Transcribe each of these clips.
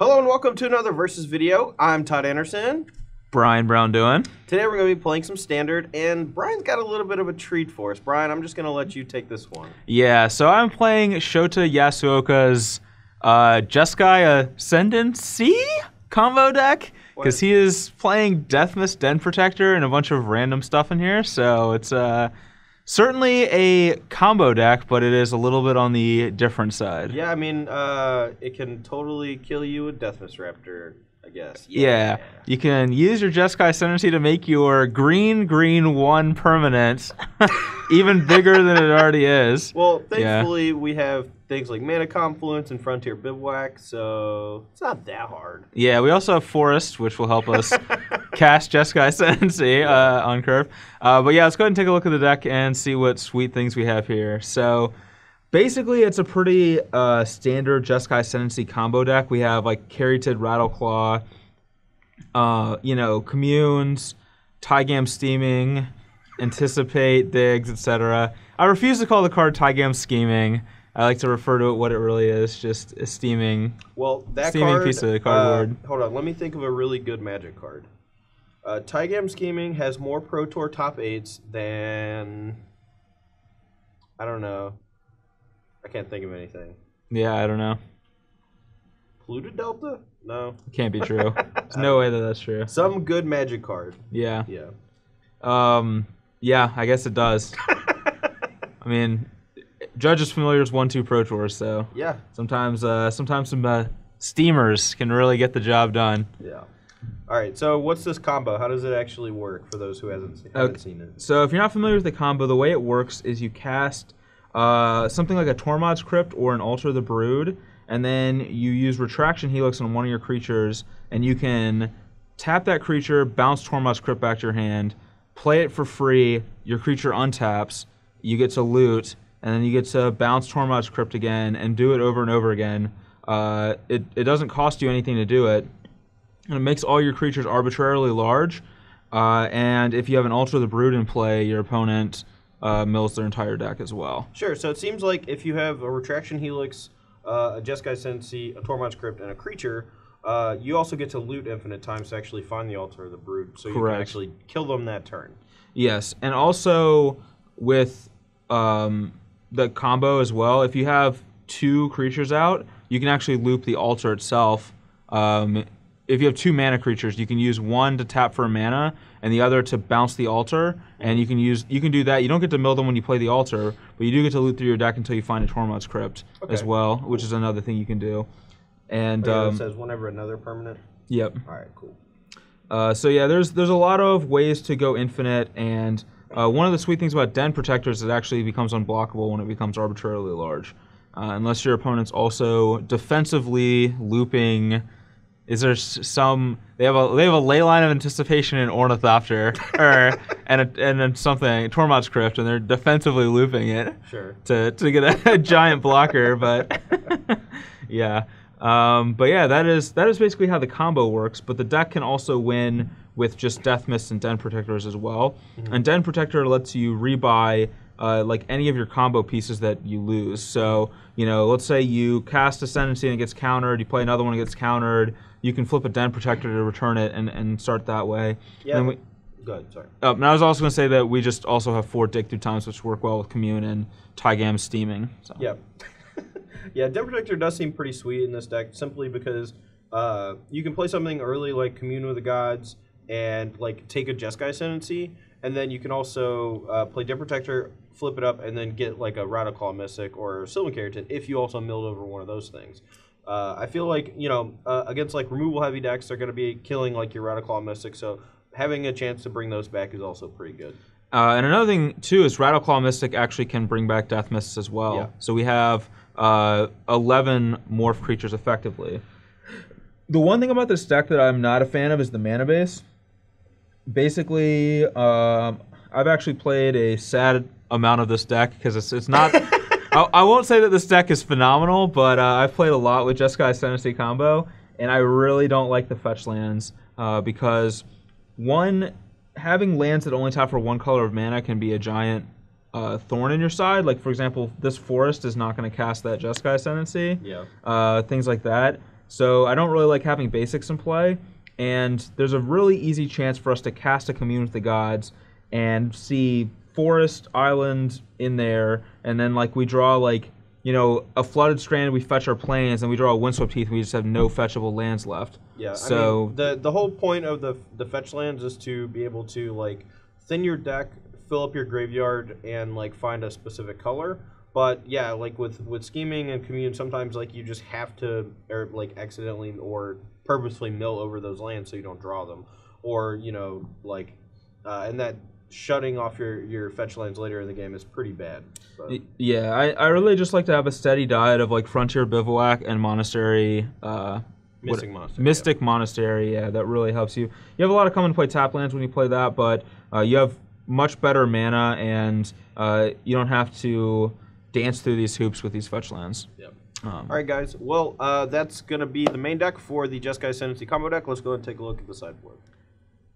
Hello and welcome to another Versus video. I'm Todd Anderson. Brian Braun-Duin. Today we're going to be playing some Standard, and Brian's got a little bit of a treat for us. Brian, I'm just going to let you take this one. Yeah, so I'm playing Shota Yasuoka's Jeskai Ascendancy combo deck, because he is playing Deathmist Den Protector and a bunch of random stuff in here, so it's certainly a combo deck, but it is a little bit on the different side. Yeah, I mean, it can totally kill you with Deathmist Raptor, I guess. Yeah, you can use your Jeskai Ascendancy to make your green 1 permanent even bigger than it already is. Well, thankfully we have things like Mana Confluence and Frontier Bivouac, so it's not that hard. Yeah, we also have Forest, which will help us cast Jeskai Ascendancy on curve. But yeah, let's go ahead and take a look at the deck and see what sweet things we have here. So basically, it's a pretty standard Jeskai Ascendancy combo deck. We have like Caryatid Rattleclaw, Communes, Tygam Steaming, Anticipate, Digs, etc. I refuse to call the card Tygam Scheming. I like to refer to it what it really is, just a steaming, piece of cardboard. Hold on, let me think of a really good Magic card. Tygam Scheming has more Pro Tour top 8s than, I don't know. I can't think of anything. Yeah, I don't know. Polluted Delta? No. It can't be true. There's no way that that's true. Some good Magic card. Yeah. Yeah. Yeah, I guess it does. I mean, Judges Familiar's 1-2 Pro Tours, so yeah. Sometimes some steamers can really get the job done. Yeah. All right, so what's this combo? How does it actually work for those who haven't seen it? So if you're not familiar with the combo, the way it works is you cast something like a Tormod's Crypt or an Altar of the Brood, and then you use Retraction Helix on one of your creatures, and you can tap that creature, bounce Tormod's Crypt back to your hand, play it for free, your creature untaps, you get to loot, and then you get to bounce Tormod's Crypt again and do it over and over again. It doesn't cost you anything to do it, and it makes all your creatures arbitrarily large, and if you have an Altar of the Brood in play, your opponent mills their entire deck as well. Sure, so it seems like if you have a Retraction Helix, a Jeskai Ascendancy, a Tormod's Crypt, and a creature, you also get to loot infinite times to actually find the Altar of the Brood, so you can actually kill them that turn. Yes, and also with the combo as well, if you have 2 creatures out, you can actually loop the altar itself. If you have 2 mana creatures, you can use one to tap for a mana and the other to bounce the altar, and you can do that. You don't get to mill them when you play the altar, but you do get to loot through your deck until you find a Tormod's Crypt as well, which is another thing you can do. And it says whenever another permanent. Yep. All right, cool. So yeah, there's a lot of ways to go infinite, and one of the sweet things about Den Protector is it actually becomes unblockable when it becomes arbitrarily large, unless your opponent's also defensively looping. Is there some? They have a Leyline of Anticipation in Ornithopter, and then something Tormod's Crypt, and they're defensively looping it. Sure. To get a giant blocker, but yeah. But yeah, that is basically how the combo works. But the deck can also win with just Deathmist and Den Protectors as well. Mm-hmm. And Den Protector lets you rebuy like any of your combo pieces that you lose. So let's say you cast Ascendancy and it gets countered. You play another one and it gets countered. You can flip a Den Protector to return it and start that way. Yeah. Go ahead, sorry. And I was also going to say that we just also have 4 Dig Through Times, which work well with Commune and Tygam Steaming. So. Yeah. Yeah, Den Protector does seem pretty sweet in this deck, simply because you can play something early like Commune with the Gods and like take a Jeskai Ascendancy, and then you can also play Den Protector, flip it up, and then get like a Rattleclaw Mystic or Sylvan Caryatid if you also milled over one of those things. I feel like, against like removal heavy decks, they're going to be killing like your Rattleclaw Mystic, so having a chance to bring those back is also pretty good. And another thing too is Rattleclaw Mystic actually can bring back Deathmists as well. Yeah. So we have 11 morph creatures effectively. The one thing about this deck that I'm not a fan of is the mana base. Basically, I've actually played a sad amount of this deck because it's not. I won't say that this deck is phenomenal, but I've played a lot with Jeskai Ascendancy combo, and I really don't like the fetch lands because one, having lands that only tap for 1 color of mana can be a giant thorn in your side. Like, for example, this Forest is not going to cast that Jeskai Ascendancy. Yeah. Things like that. So I don't really like having basics in play. And there's a really easy chance for us to cast a Commune with the Gods and see forest, island in there, and then like we draw like, you know, a flooded strand, we fetch our plains, and we draw a windswept heath, we just have no fetchable lands left. Yeah, so I mean, the whole point of the fetch lands is to be able to like thin your deck, fill up your graveyard, and like find a specific color. But yeah, like with scheming and commune, sometimes like you just have to, or like accidentally or purposefully mill over those lands so you don't draw them, or you know like, and that shutting off your fetch lands later in the game is pretty bad. But. Yeah, I really just like to have a steady diet of like Frontier Bivouac and Monastery. Mystic Monastery, yeah, that really helps you. You have a lot of come and play tap lands when you play that, but you have much better mana, and you don't have to dance through these hoops with these fetch lands. Yep. All right, guys. Well, that's going to be the main deck for the Jeskai Ascendancy combo deck. Let's go ahead and take a look at the sideboard.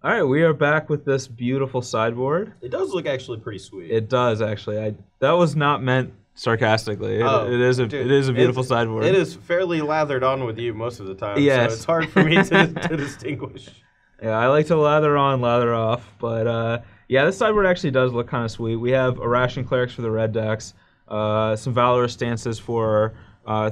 All right, we are back with this beautiful sideboard. It does look actually pretty sweet. It does, actually. That was not meant sarcastically. It is a beautiful sideboard. It is fairly lathered on with you most of the time, yes. So it's hard for me to distinguish. Yeah, I like to lather on, lather off, but yeah, this sideboard actually does look kind of sweet. We have Irrational Clerics for the red decks, some Valorous Stances for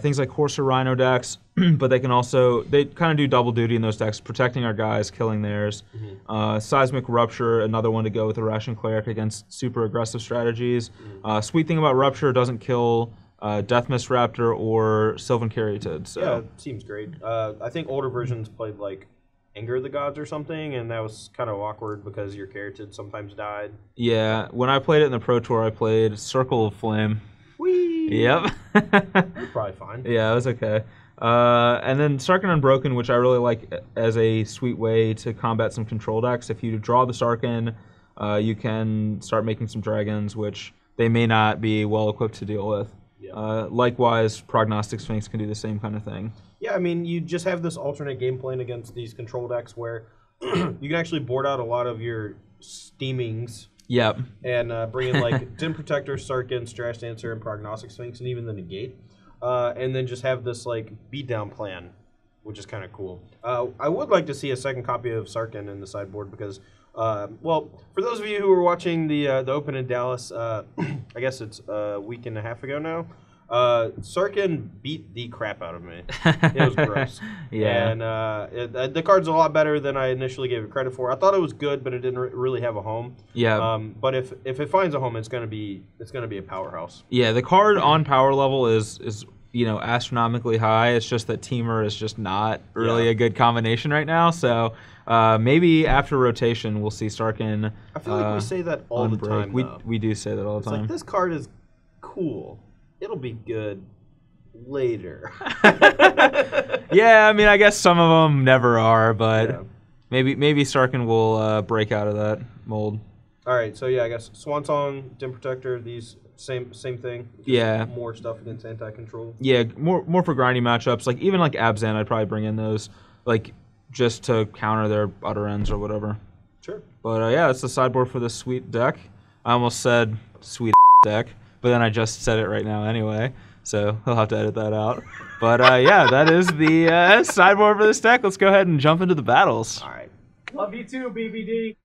things like Horse or Rhino decks, but they kind of do double duty in those decks, protecting our guys, killing theirs. Mm-hmm. Seismic Rupture, another one to go with Irrational Cleric against super aggressive strategies. Mm-hmm. Sweet thing about Rupture, doesn't kill Death Mist Raptor or Sylvan Caryatid. So. Yeah, it seems great. I think older versions played like Anger of the Gods or something, and that was kind of awkward because your Caryatid sometimes died. Yeah, when I played it in the Pro Tour, I played Circle of Flame. Whee! Yep. That's probably fine. Yeah, it was okay. And then Sarkhan Unbroken, which I really like as a sweet way to combat some control decks. If you draw the Sarkhan, you can start making some dragons, which they may not be well equipped to deal with. Yeah. Likewise, Prognostic Sphinx can do the same kind of thing. Yeah, I mean, you just have this alternate game plan against these control decks where you can actually board out a lot of your steamings. Yep. And bring in like Dim Protector, Sarkhan, Strash Dancer, and Prognostic Sphinx, and even the Negate. And then just have this like beatdown plan, which is kind of cool. I would like to see a second copy of Sarkhan in the sideboard because, well, for those of you who were watching the Open in Dallas, I guess it's a week and a half ago now, Sarkhan beat the crap out of me. It was gross. Yeah. And the card's a lot better than I initially gave it credit for. I thought it was good, but it didn't really have a home. Yeah. But if it finds a home, it's gonna be a powerhouse. Yeah, the card on power level is you know, astronomically high. It's just that Teamer is just not really a good combination right now. So maybe after rotation, we'll see Sarkhan. I feel like we say that all the time. We do say that all the time. Like, this card is cool. It'll be good later. Yeah, I mean, I guess some of them never are, but maybe Sarkhan will break out of that mold. All right, so yeah, I guess Swan Song, Dim Protector, these same thing. Yeah. More stuff against anti-control. Yeah, more for grindy matchups. Like even like Abzan, I'd probably bring in those, like just to counter their utter ends or whatever. Sure. But yeah, that's the sideboard for this sweet deck. I almost said sweet deck, but then I just said it right now anyway, so he'll have to edit that out. But yeah, that is the sideboard for this deck. Let's go ahead and jump into the battles. All right. Love you too, BBD.